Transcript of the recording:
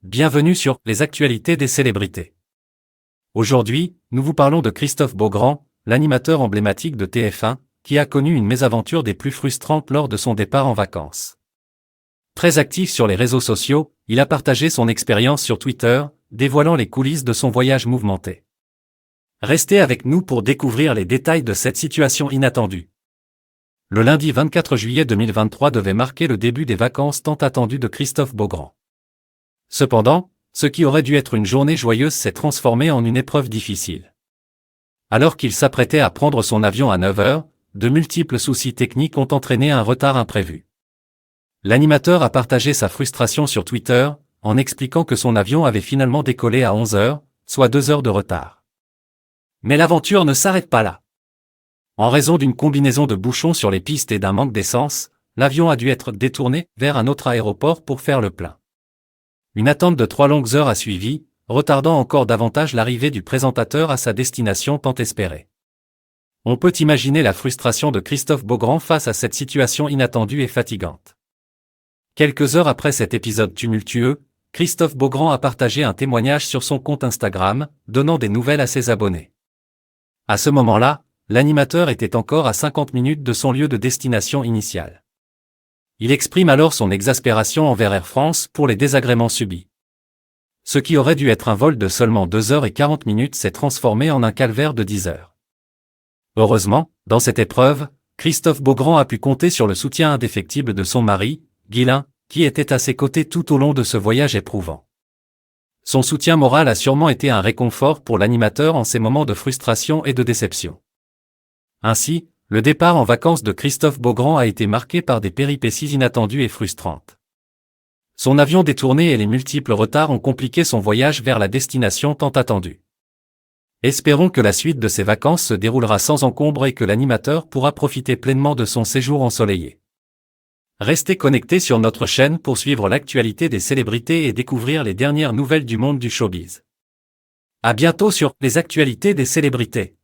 Bienvenue sur les actualités des célébrités. Aujourd'hui, nous vous parlons de Christophe Beaugrand, l'animateur emblématique de TF1, qui a connu une mésaventure des plus frustrantes lors de son départ en vacances. Très actif sur les réseaux sociaux, il a partagé son expérience sur Twitter, dévoilant les coulisses de son voyage mouvementé. Restez avec nous pour découvrir les détails de cette situation inattendue. Le lundi 24 juillet 2023 devait marquer le début des vacances tant attendues de Christophe Beaugrand. Cependant, ce qui aurait dû être une journée joyeuse s'est transformé en une épreuve difficile. Alors qu'il s'apprêtait à prendre son avion à 9 heures, de multiples soucis techniques ont entraîné un retard imprévu. L'animateur a partagé sa frustration sur Twitter, en expliquant que son avion avait finalement décollé à 11 heures, soit 2 heures de retard. Mais l'aventure ne s'arrête pas là. En raison d'une combinaison de bouchons sur les pistes et d'un manque d'essence, l'avion a dû être détourné vers un autre aéroport pour faire le plein. Une attente de 3 longues heures a suivi, retardant encore davantage l'arrivée du présentateur à sa destination tant espérée. On peut imaginer la frustration de Christophe Beaugrand face à cette situation inattendue et fatigante. Quelques heures après cet épisode tumultueux, Christophe Beaugrand a partagé un témoignage sur son compte Instagram, donnant des nouvelles à ses abonnés. À ce moment-là, l'animateur était encore à 50 minutes de son lieu de destination initial. Il exprime alors son exaspération envers Air France pour les désagréments subis. Ce qui aurait dû être un vol de seulement 2 heures et 40 minutes s'est transformé en un calvaire de 10 heures. Heureusement, dans cette épreuve, Christophe Beaugrand a pu compter sur le soutien indéfectible de son mari, Guylain, qui était à ses côtés tout au long de ce voyage éprouvant. Son soutien moral a sûrement été un réconfort pour l'animateur en ces moments de frustration et de déception. Ainsi, le départ en vacances de Christophe Beaugrand a été marqué par des péripéties inattendues et frustrantes. Son avion détourné et les multiples retards ont compliqué son voyage vers la destination tant attendue. Espérons que la suite de ses vacances se déroulera sans encombre et que l'animateur pourra profiter pleinement de son séjour ensoleillé. Restez connectés sur notre chaîne pour suivre l'actualité des célébrités et découvrir les dernières nouvelles du monde du showbiz. À bientôt sur les actualités des célébrités.